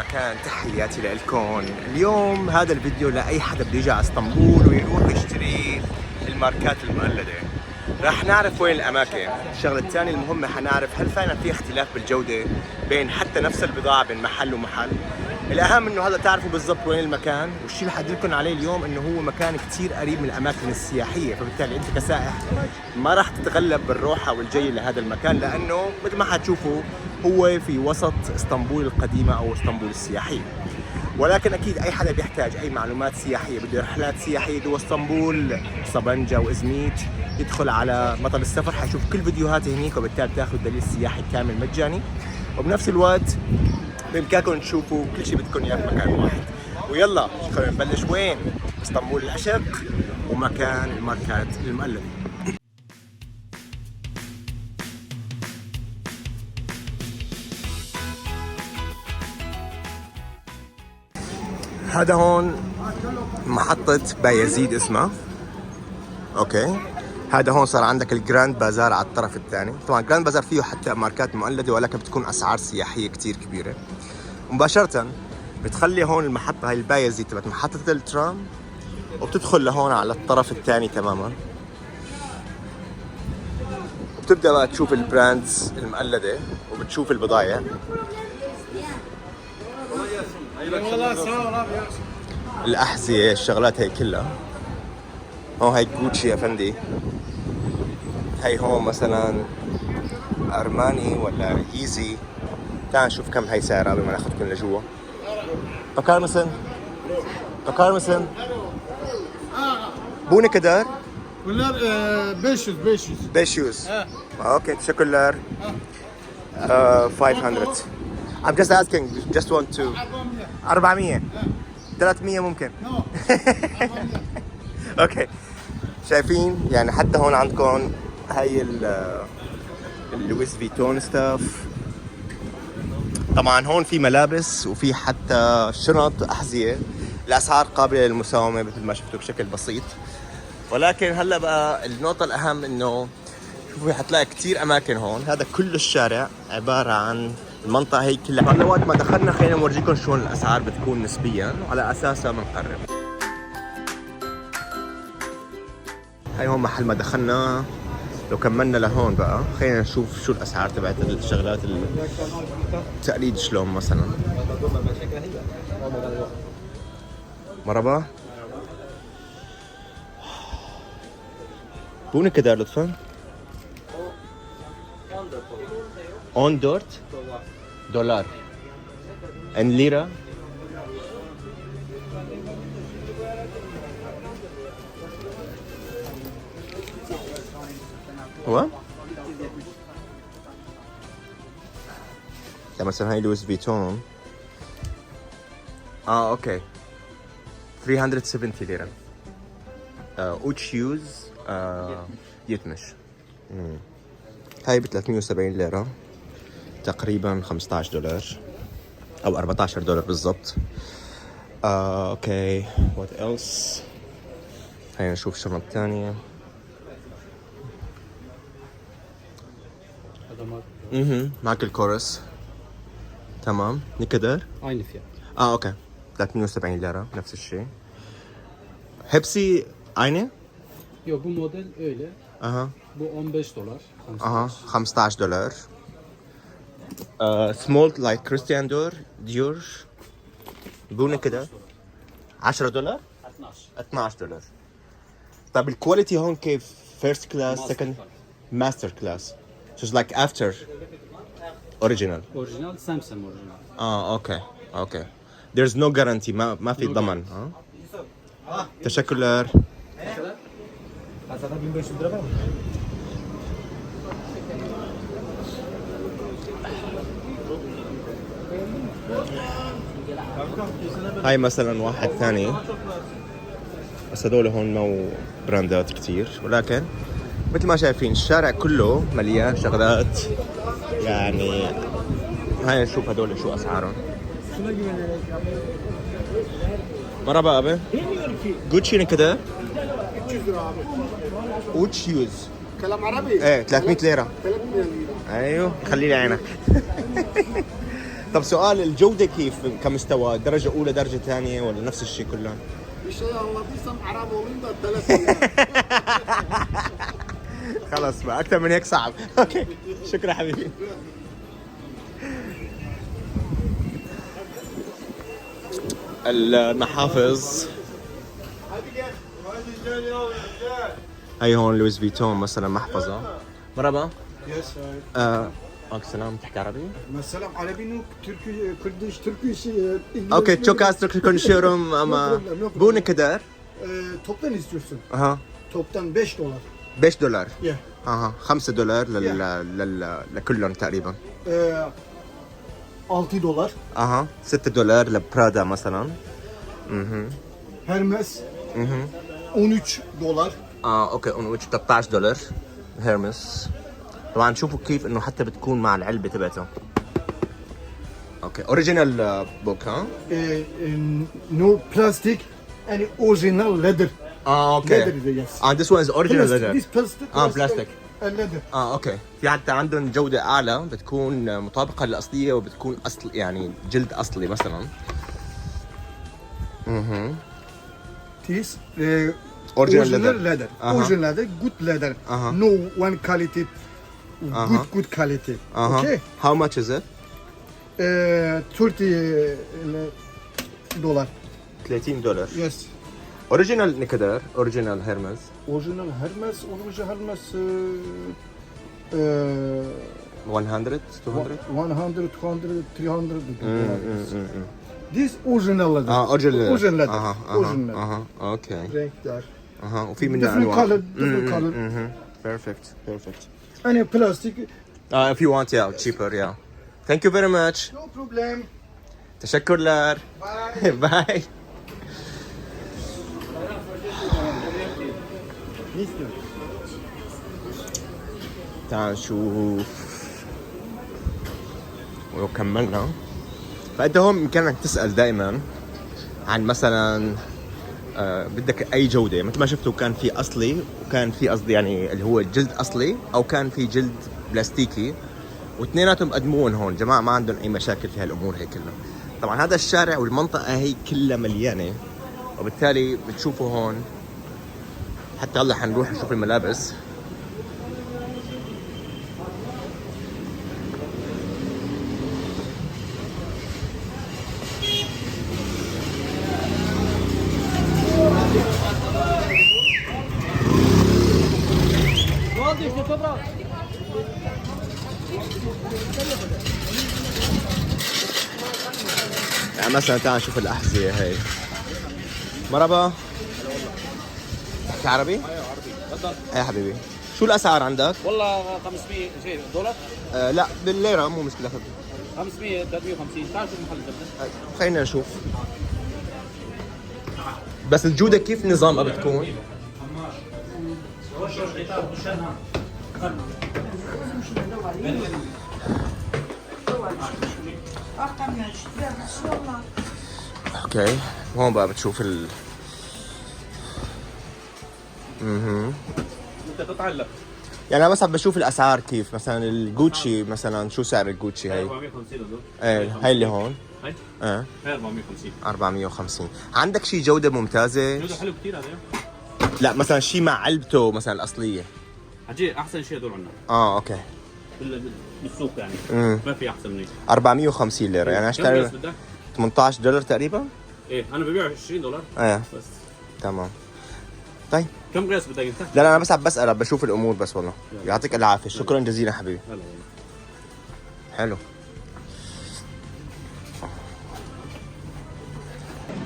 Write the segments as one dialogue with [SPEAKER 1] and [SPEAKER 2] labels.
[SPEAKER 1] مكان، تحياتي لكم. اليوم هذا الفيديو لأي حدا بده يجي على اسطنبول ويروح يشتري الماركات المقلدة. راح نعرف وين الأماكن. الشغلة الثانية المهمة حنعرف هل فعلا في اختلاف بالجودة بين حتى نفس البضاعة بين محل ومحل. الأهم إنه هذا تعرفوا بالضبط وين المكان، والشيء اللي حدلكم عليه اليوم إنه هو مكان كتير قريب من الأماكن السياحية، فبالتالي أنت كسائح ما راح تتغلب بالروحة والجاي لهذا المكان، لأنه مثل ما حتشوفوا هو في وسط اسطنبول القديمة أو اسطنبول السياحية. ولكن اكيد اي حدا بيحتاج اي معلومات سياحيه، بده رحلات سياحيه جوا اسطنبول، صبنجة وازميت، يدخل على بطل السفر حيشوف كل فيديوهاتي هنيك، وبالتالي بتاخذ دليل سياحي كامل مجاني، وبنفس الوقت بامكانكم تشوفوا كل شيء بدكم اياه في مكان واحد. ويلا خلينا نبلش. وين؟ اسطنبول العشق ومكان الماركات المقلده. هذا هون محطة بايزيد اسمها. اوكي، هذا هون صار عندك الجراند بازار على الطرف الثاني. طبعا الجراند بازار فيه حتى ماركات مقلدة، ولكن بتكون اسعار سياحية كتير كبيرة. مباشرة بتخلي هون المحطة هاي البايزيد تبعت محطة الترام، وبتدخل لهون على الطرف الثاني تماما، وبتبدأ بقى تشوف البراندز المقلدة وبتشوف البضايع. الأحذية، الشغلات هي كلها. هون هاي جوتشي يا فندي، هاي هون مثلا أرماني ولا إيزي. تعال نشوف كم هاي سعرها قبل ما ناخذكم لجوا. Bakar mısın? Bakar mısın? Bu ne kadar?
[SPEAKER 2] Bunlar 500.
[SPEAKER 1] 500. Okay, teşekkürler. 500. I'm just asking, just want to. 400. 300 ممكن. اوكي، شايفين يعني حتى هون عندكم هاي اللويس فيتون ستاف. طبعا هون في ملابس وفي حتى شنط، احذيه. الاسعار قابله للمساومه مثل ما شفتوا بشكل بسيط. ولكن هلا بقى النقطه الاهم انه شوفوا حتلاقي كثير اماكن هون. هذا كل الشارع عباره عن المنطقه هي كلها. هلا وقت ما دخلنا خلينا نورجيكم شلون الاسعار بتكون نسبيا، وعلى اساسها بنقرر. هاي هون محل ما دخلنا. لو كملنا لهون بقى خلينا نشوف شو الاسعار تبعت الشغلات التقليد. شلون مثلا مرحبا، bu ne kadar lütfen? 14 dolar. En lira? هو؟ يعني مثلا هاي لويس فيتون. اوكي 370 ليرة. اوتش يوز يتمش. هاي ب 370 ليرة، تقريبا 15 دولار او 14 دولار بالضبط. اوكي وات ايلس. هاي نشوف شنط ثانية. معك الكورس. تمام. Ne kadar?
[SPEAKER 3] Aynı fiyat.
[SPEAKER 1] اوكي 370 ليرة نفس الشيء. Hepsi aynı?
[SPEAKER 3] Yok, bu model öyle.
[SPEAKER 1] Aha.
[SPEAKER 3] Bu 15 dolar. 15.
[SPEAKER 1] Aha 15 دولار. Small like Christian Dior. Bu ne kadar؟ 10 دولار؟ 12 دولار. طيب الكواليتي هون كيف؟ first class, second master class. So it's like after original.
[SPEAKER 3] Orijinal Samsung orijinal.
[SPEAKER 1] اوكي. There's no guarantee. ما في ضمان. تشكرler.
[SPEAKER 2] Kasada 1500 lira var mı?
[SPEAKER 1] هاي مثلا واحد ثاني، بس هذول هون مو براندات كتير، ولكن مثل ما شايفين الشارع كله مليان شغلات. يعني هاي نشوف هذول شو اسعارهم. مرحبا ابي. جوتشي كده
[SPEAKER 2] 300 lira abi.
[SPEAKER 1] اوتش يوز.
[SPEAKER 2] Kelam Arabi.
[SPEAKER 1] ايه 300 ليرة.
[SPEAKER 2] 300 lira.
[SPEAKER 1] ايوه خلي لي عينك. طب سؤال، الجودة كيف كمستوى؟ درجة أولى درجة ثانية ولا نفس الشيء كلهم؟
[SPEAKER 2] Bir şey anladıysam Arap olayım da telefon.
[SPEAKER 1] خلص بقى أكثر من هيك صعب. أوكي شكرا حبيبي. المحافظ هي هون لويس فيتون مثلا محفظة. مرحبا.
[SPEAKER 2] Yes,
[SPEAKER 1] عليك السلام، تحكي عربي؟
[SPEAKER 2] Mesela Arabi Türkü, Kurdiş, Türkü işi.
[SPEAKER 1] اوكي çok az Türkçe konuşuyorum ama bu ne kadar?
[SPEAKER 2] Toptan istiyorsun.
[SPEAKER 1] Aha.
[SPEAKER 2] Toptan $5.
[SPEAKER 1] 5 دولار.
[SPEAKER 2] Yeah.
[SPEAKER 1] اها 5 دولار لكلهم تقريبا.
[SPEAKER 2] $6.
[SPEAKER 1] اها 6 دولار لبرادا مثلا.
[SPEAKER 2] Hermes. $13.
[SPEAKER 1] اوكي 13 دولار هيرمس. طبعا شوفوا كيف انه حتى بتكون مع العلبه تبعته. اوكي اوريجينال بوك ها.
[SPEAKER 2] No plastic and original leather.
[SPEAKER 1] اوكي.
[SPEAKER 2] Leather, yes.
[SPEAKER 1] this one is original
[SPEAKER 2] Plastic,
[SPEAKER 1] leather.
[SPEAKER 2] this plastic.
[SPEAKER 1] plastic.
[SPEAKER 2] And leather.
[SPEAKER 1] اوكي. في حتى عندهم جوده اعلى بتكون مطابقه للاصليه وبتكون اصل يعني جلد اصلي مثلا.
[SPEAKER 2] This
[SPEAKER 1] Original
[SPEAKER 2] leather.
[SPEAKER 1] Uh-huh.
[SPEAKER 2] Original leather, good leather.
[SPEAKER 1] Uh-huh.
[SPEAKER 2] No one quality. Good quality. Okay.
[SPEAKER 1] How much is it?
[SPEAKER 2] $30.
[SPEAKER 1] $30 دولار.
[SPEAKER 2] Yes.
[SPEAKER 1] اوريجينال نكدر، اوريجينال هيرمز.
[SPEAKER 2] Original Hermes, original Hermes
[SPEAKER 1] 100 200.
[SPEAKER 2] 100, 200, 300. This original leather.
[SPEAKER 1] اوريجينال.
[SPEAKER 2] Original leather.
[SPEAKER 1] اها
[SPEAKER 2] Original leather.
[SPEAKER 1] اها اوكي.
[SPEAKER 2] Renkler.
[SPEAKER 1] اها وفي منها
[SPEAKER 2] Different
[SPEAKER 1] انواع.
[SPEAKER 2] color, different color.
[SPEAKER 1] Perfect.
[SPEAKER 2] And plastic.
[SPEAKER 1] If you want, yeah, cheaper, yeah. Thank you very much.
[SPEAKER 2] No problem.
[SPEAKER 1] تشكرlar.
[SPEAKER 2] Bye.
[SPEAKER 1] Bye.
[SPEAKER 2] Ne istiyorsun?
[SPEAKER 1] تعال نشوف ولو كملنا. فانت هون بامكانك تسال دائما عن مثلا بدك اي جوده، مثل ما شفتوا كان في اصلي وكان في قصدي يعني اللي هو جلد اصلي او كان في جلد بلاستيكي، واثنيناتهم قدموهم هون جماعه ما عندهم اي مشاكل في هالامور هي كلها. طبعا هذا الشارع والمنطقه هي كلها مليانه، وبالتالي بتشوفوا هون حتى هلا حنروح نشوف الملابس. يعني مثلا تعال نشوف الأحذية هاي. مرحبا. تحكي عربي؟
[SPEAKER 3] ايوه عربي تفضل.
[SPEAKER 1] ايه حبيبي. شو الأسعار عندك؟
[SPEAKER 3] والله 500 شيء دولار.
[SPEAKER 1] لا بالليرة مو مشكلة.
[SPEAKER 3] 500 350. تعال شوف المحل قدام.
[SPEAKER 1] خلينا نشوف. بس الجودة كيف نظامها بتكون؟ اوكي هون بقى بتشوف
[SPEAKER 3] انت تتعلق.
[SPEAKER 1] يعني انا مثلا بشوف الاسعار كيف، مثلا الجوتشي مثلا شو سعر الجوتشي هي؟
[SPEAKER 3] 450 دولار.
[SPEAKER 1] ايه هاي اللي هون.
[SPEAKER 3] هاي
[SPEAKER 1] ايه
[SPEAKER 3] هاي 450.
[SPEAKER 1] 450. عندك شي جودة ممتازة؟
[SPEAKER 3] جوده حلو كثير هذا.
[SPEAKER 1] لا مثلا شي مع علبته مثلا الأصلية.
[SPEAKER 3] عجيب احسن شيء هذول عندنا
[SPEAKER 1] اوكي.
[SPEAKER 3] بالسوق يعني. ما في احسن من هيك.
[SPEAKER 1] 450 ليرة يعني
[SPEAKER 3] كم قياس
[SPEAKER 1] اشتري
[SPEAKER 3] بدك؟
[SPEAKER 1] 18 دولار تقريبا؟
[SPEAKER 3] ايه انا ببيع 20 دولار
[SPEAKER 1] ايه
[SPEAKER 3] بس.
[SPEAKER 1] تمام. طيب
[SPEAKER 3] كم قياس بدك انت؟
[SPEAKER 1] لا انا بس عم بسأل بشوف الامور بس والله. يعطيك العافية، شكرا جزيلا حبيبي.
[SPEAKER 3] هلا
[SPEAKER 1] حلو.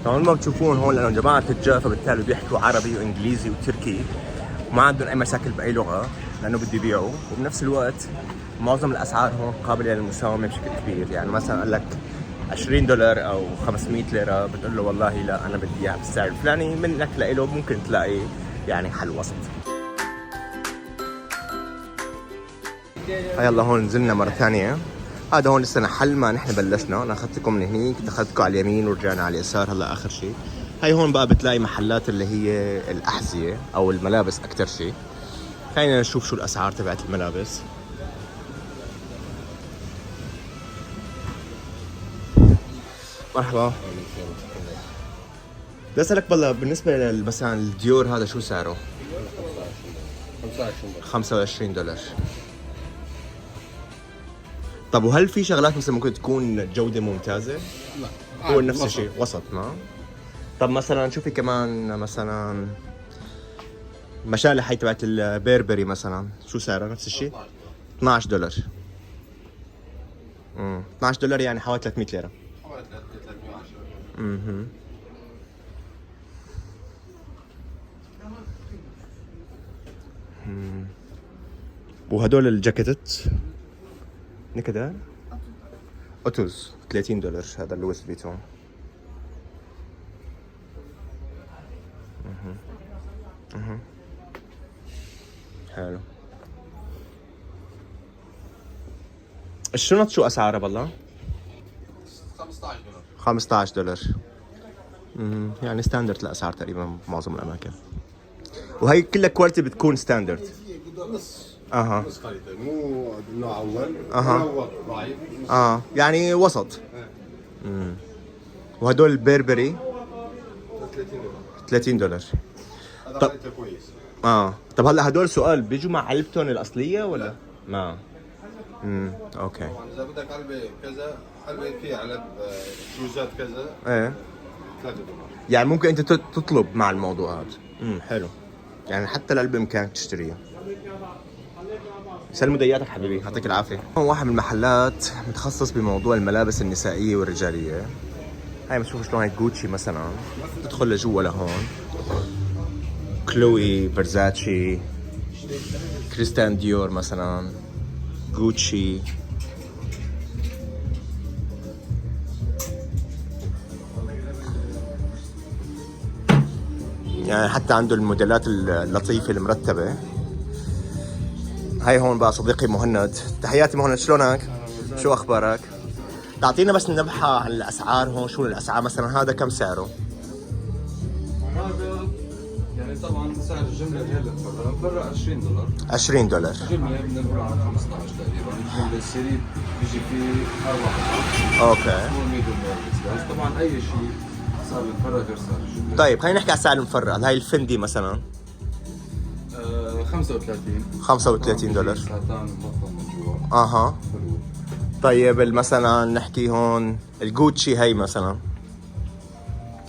[SPEAKER 1] طبعا ما بتشوفون هون لانه جماعة تجار فبالتالي بيحكوا عربي وانجليزي وتركي وما عندهم اي مشاكل باي لغة لانه بده يبيعوا، وبنفس الوقت معظم الاسعار هون قابلة للمساومة بشكل كبير. يعني مثلا قال لك 20 دولار او 500 ليرة بتقول له والله لا انا بدي اياها بالسعر الفلاني، منك لإله ممكن تلاقي يعني حل وسط. يلا هون نزلنا مرة ثانية. هذا هون لسه محل ما نحن بلشنا، انا اخذتكم من هنيك دخلتكم على اليمين ورجعنا على اليسار هلا اخر شيء. هاي هون بقى بتلاقي محلات اللي هي الاحذية او الملابس اكثر شيء. خلينا نشوف شو الاسعار تبعت الملابس. مرحبا. بدي اسالك بالله بالنسبه مثلا الديور هذا شو سعره؟ 25 دولار. طب وهل في شغلات مثلا ممكن تكون جوده ممتازه؟
[SPEAKER 2] لا
[SPEAKER 1] هو نفس الشيء وسط ما؟ طب مثلا شوفي كمان مثلا مشالح هي تبعت البيربري مثلا شو سعرها نفس الشيء؟ 12 دولار. 12 دولار يعني حوالي 300 ليره.
[SPEAKER 2] حوالي 310.
[SPEAKER 1] اها. وهدول الجاكيتات نكدا اوتوز 30 دولار هذا لويس فيتون. حلو. الشنط شو اسعارها بالله؟
[SPEAKER 2] 15 دولار.
[SPEAKER 1] 15 دولار. يعني ستاندرد الاسعار تقريبا بمعظم الاماكن. وهي كلها كواليتي بتكون ستاندرد.
[SPEAKER 2] نص
[SPEAKER 1] اها.
[SPEAKER 2] نص خريطة مو نوع اول.
[SPEAKER 1] أها.
[SPEAKER 2] نوع ضعيف.
[SPEAKER 1] يعني وسط. وهدول البيربري
[SPEAKER 2] 30 دولار.
[SPEAKER 1] 30 دولار.
[SPEAKER 2] هذا
[SPEAKER 1] طب-
[SPEAKER 2] خريطة كويس.
[SPEAKER 1] طب هلا هدول سؤال بيجوا مع علبتهم الاصليه ولا؟ ما. اوكي.
[SPEAKER 2] طبعا اذا بدك علبة كذا علبة فيها علب شوزات كذا
[SPEAKER 1] ايه
[SPEAKER 2] 3 دولار.
[SPEAKER 1] يعني ممكن انت تطلب مع الموضوع هذا. حلو. يعني حتى العلبه بامكانك تشتريها. سلموا دياتك حبيبي يعطيك العافيه. هون واحد من المحلات متخصص بموضوع الملابس النسائيه والرجاليه. هاي بتشوفوا شلون هاي جوتشي مثلا تدخل لجوا لهون. كلوي، فيرزاتشي، كريستيان ديور مثلا، جوتشي. يعني حتى عنده الموديلات اللطيفة المرتبة. هاي هون بقى صديقي مهند. تحياتي مهند، شلونك؟ شو اخبارك؟ تعطينا بس نبحة عن الاسعار هون، شو الاسعار مثلا هذا كم سعره؟
[SPEAKER 4] هذا يعني طبعا سعر الجملة اللي هلا مفرق 20 دولار.
[SPEAKER 1] 20 دولار.
[SPEAKER 4] جملة بنقول على 15 تقريبا. الجملة السريب بيجي فيه 4
[SPEAKER 1] اوكي.
[SPEAKER 4] هو ميديوم وير. طبعا اي شيء صار مفرق غير سعر الجملة.
[SPEAKER 1] طيب خلينا نحكي على السعر المفرغ. هاي الفندي مثلا
[SPEAKER 4] 35
[SPEAKER 1] 35 دولار.
[SPEAKER 4] ساتان مبطن من جوا.
[SPEAKER 1] اها.
[SPEAKER 4] حلو.
[SPEAKER 1] طيب مثلا نحكي هون الجوتشي هي مثلا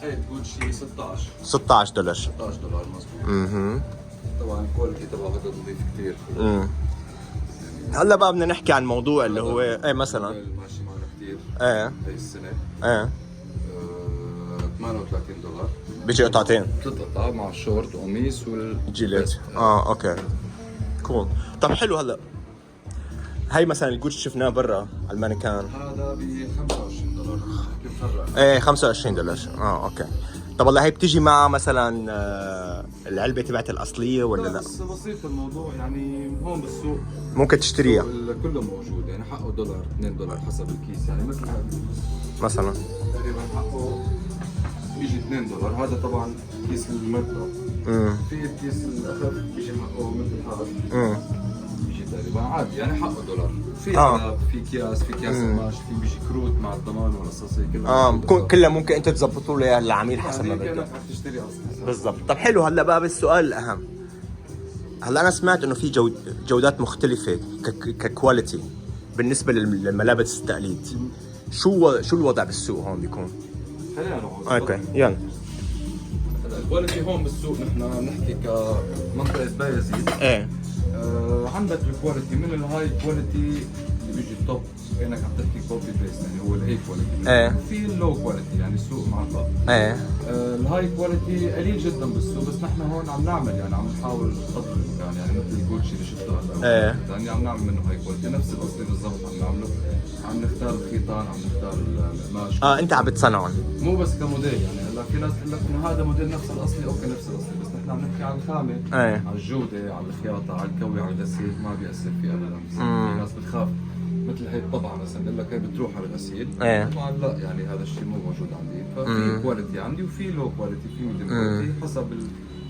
[SPEAKER 4] هي تقول شيء 16
[SPEAKER 1] 16 دولار.
[SPEAKER 4] 16 دولار مظبوط. طبعا الكواليتي تبعه بدها تضيف كثير.
[SPEAKER 1] هلا بقى بدنا نحكي عن موضوع اللي هو ايه مثلا
[SPEAKER 4] ماشي معنا كثير
[SPEAKER 1] ايه
[SPEAKER 4] هي السنة.
[SPEAKER 1] ايه
[SPEAKER 4] 38 دولار.
[SPEAKER 1] بيجي قطعتين
[SPEAKER 4] 3 قطع مع الشورت وقميص
[SPEAKER 1] جيليت. اوكي كول. طب حلو. هلا هاي مثلا الجوتشي شفناه برا على المانيكان.
[SPEAKER 4] هذا ب 25 دولار بفرق.
[SPEAKER 1] ايه 25 دولار. اوكي. طب والله هي بتيجي مع مثلا العلبة تبعت الأصلية ولا لا؟
[SPEAKER 4] بس بسيط الموضوع يعني هون بالسوق
[SPEAKER 1] ممكن تشتريها
[SPEAKER 4] كله موجود يعني حقه دولار 2 دولار حسب الكيس يعني مثل هذا
[SPEAKER 1] مثلا.
[SPEAKER 4] تقريبا حقه بيجي 2 دولار. هذا طبعا كيس المرتب. في الكيس الأخف بيجي حقه مثل هذا بيجي تقريبا عادي يعني حقه دولار. في علب في اكياس قماش في بيجي كروت مع الضمان والقصص كلها.
[SPEAKER 1] كلها ممكن انت تظبطوا له اياها للعميل حسب ما
[SPEAKER 4] يعني
[SPEAKER 1] بده.
[SPEAKER 4] كأنك عم تشتري اصلا.
[SPEAKER 1] بالضبط. طب حلو. هلا بقى بالسؤال الاهم. هلا انا سمعت انه في جودات مختلفه ككواليتي بالنسبه للملابس التقليد. شو الوضع بالسوق هون بيكون؟
[SPEAKER 4] خلينا نقعد.
[SPEAKER 1] اوكي يلا.
[SPEAKER 4] الكواليتي هون بالسوق نحن بنحكي كمنطقة بايزيد.
[SPEAKER 1] ايه
[SPEAKER 4] عندك الكواليتي من الهاي كواليتي اللي بيجي التوب كأنك عم تحكي كوبي بيست يعني هو الاي كواليتي.
[SPEAKER 1] ايه.
[SPEAKER 4] في اللو كواليتي يعني السوق معطى.
[SPEAKER 1] ايه.
[SPEAKER 4] الهاي كواليتي قليل جدا بالسوق بس نحن هون عم نعمل يعني عم نحاول نقدر الامكان يعني مثل الجوتشي اللي شفته هلا.
[SPEAKER 1] ايه.
[SPEAKER 4] يعني عم نعمل منه هاي كواليتي نفس الاصلي بالضبط عم نعمله. عم نختار الخيطان عم نختار القماش.
[SPEAKER 1] انت عم بتصنعهم.
[SPEAKER 4] مو بس كموديل يعني هلا في ناس تقول لك انه هذا موديل نفس الاصلي اوكي نفس الاصلي بس نحن عم نحكي على الخامه.
[SPEAKER 1] ايه.
[SPEAKER 4] على الجوده على الخياطه على الكوي على الغسيل ما بيأثر فيه ابدا. في ناس بتخاف مثل هي الطبعه مثلا بقول لك هي بتروح على الغسيل.
[SPEAKER 1] ايه.
[SPEAKER 4] طبعا لا يعني هذا الشيء مو موجود عندي. ففي كواليتي عندي وفي لو كواليتي في ميديوم كواليتي حسب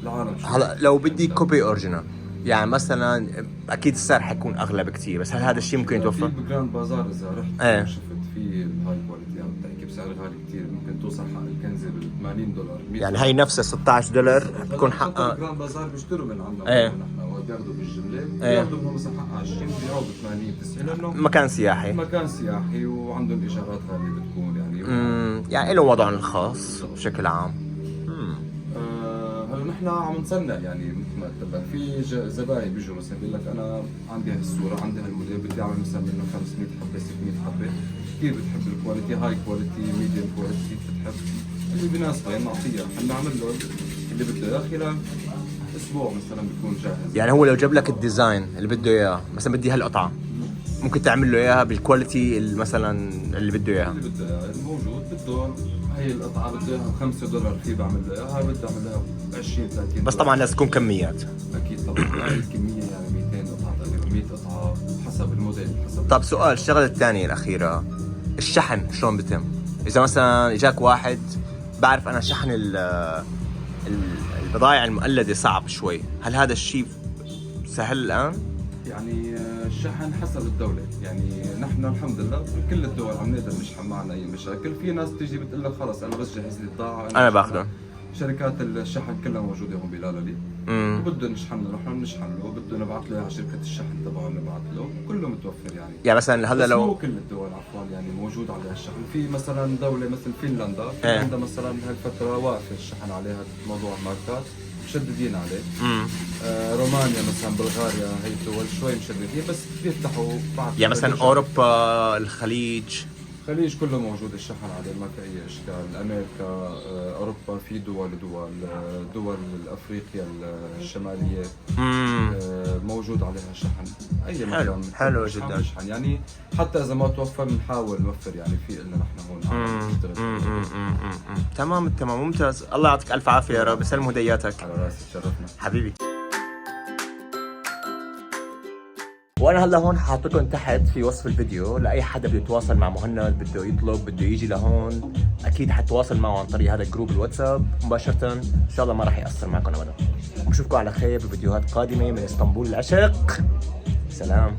[SPEAKER 4] العالم شو.
[SPEAKER 1] هلا لو بدي كوبي اوريجينال يعني مثلا اكيد السعر حيكون اغلى بكثير بس هل هذا الشيء ممكن يتوفر؟
[SPEAKER 4] في بجراند بازار اذا رحت
[SPEAKER 1] ايه.
[SPEAKER 4] شفت في الهاي كواليتي عم تحكي بسعر سعر غالي كثير، ممكن توصل حق الكنزه ب 80 دولار.
[SPEAKER 1] يعني هي نفسها 16 دولار بتكون حقها.
[SPEAKER 4] جراند بازار بيشتروا من عندنا
[SPEAKER 1] ايه.
[SPEAKER 4] نحن وقت بياخذوا بالجمله
[SPEAKER 1] ايه.
[SPEAKER 4] بياخذوا منهم مثلا حقها 20 بيبيعوا ب 80 90 لانه
[SPEAKER 1] مكان سياحي.
[SPEAKER 4] مكان سياحي وعندهم ايجارات غاليه بتكون يعني.
[SPEAKER 1] يعني له وضعهم الخاص بشكل عام.
[SPEAKER 4] هلا نحن عم نصنع يعني مثل ما قلت لك، في زباين بيجوا مثلا بيقول لك انا عندي هالصوره عندي هالموديل بدي اعمل مثلا منه 500 حبه 600 حبه، كثير بتحب الكواليتي، هاي كواليتي ميديوم كواليتي، بتحب اللي بيناسبه نعطيه، نعمل له اللي بده اياه خلال اسبوع مثلا بيكون جاهز.
[SPEAKER 1] يعني هو لو جاب لك الديزاين اللي بده اياه، مثلا بدي هالقطعه، ممكن تعمل له اياها بالكواليتي مثلا اللي بده اياها.
[SPEAKER 4] اللي بده اياه موجود، بده هي القطعه بده اياها 5 دولار في بعمل له اياها، بده اعمل لها 20 30
[SPEAKER 1] بس طبعا لازم تكون كميات.
[SPEAKER 4] اكيد طبعا هاي الكميه يعني 200 قطعه تقريبا 100 قطعه حسب الموديل حسب.
[SPEAKER 1] طب سؤال، الشغله الثانيه الاخيره، الشحن شلون بتم؟ اذا مثلا اجاك واحد، بعرف انا شحن البضائع المقلده صعب شوي، هل هذا الشيء سهل الان؟
[SPEAKER 4] يعني الشحن حسب الدولة، يعني نحن الحمد لله بكل الدول عم نقدر نشحن، ما عندنا أي مشاكل. في ناس بتيجي بتقول لك خلص أنا بس جهز لي البضاعة
[SPEAKER 1] انا باخذهم.
[SPEAKER 4] شركات الشحن كلها موجودة هون بلالي، وبده نشحن له نحن بنشحن له، بده نبعث له على شركة الشحن تبعه نبعث له، كله متوفر يعني.
[SPEAKER 1] يعني مثلا هلا
[SPEAKER 4] بس مو
[SPEAKER 1] لو
[SPEAKER 4] كل الدول عفوا يعني موجود عليها الشحن. في مثلا دولة مثل فنلندا، فنلندا مثلا بهالفترة واقف الشحن عليها موضوع الماركات، مشددين عليه. رومانيا مثلا بلغاريا هي الدول شوي مشددين بس بيفتحوا بعد.
[SPEAKER 1] يعني مثلا اوروبا، الخليج،
[SPEAKER 4] الخليج كله موجود الشحن عليه ما في اي اشكال. امريكا، اوروبا في دول افريقيا الشماليه موجود عليها شحن. اي مكان
[SPEAKER 1] حلو جدا.
[SPEAKER 4] نشحن يعني، حتى اذا ما توفر بنحاول نوفر يعني في لنا نحن هون نشتغل.
[SPEAKER 1] تمام ممتاز. الله يعطيك الف عافيه يا رب، سلم هدياتك.
[SPEAKER 4] على راسي تشرفنا
[SPEAKER 1] حبيبي. وانا هلا هون حاطط لكم تحت في وصف الفيديو لاي حدا بده يتواصل مع مهند، بده يطلب، بده يجي لهون، اكيد حتواصل معه عن طريق هذا الجروب الواتساب مباشره، ان شاء الله ما راح ياثر معكم ابدا. بشوفكم على خير بفيديوهات قادمه من اسطنبول العشق. سلام.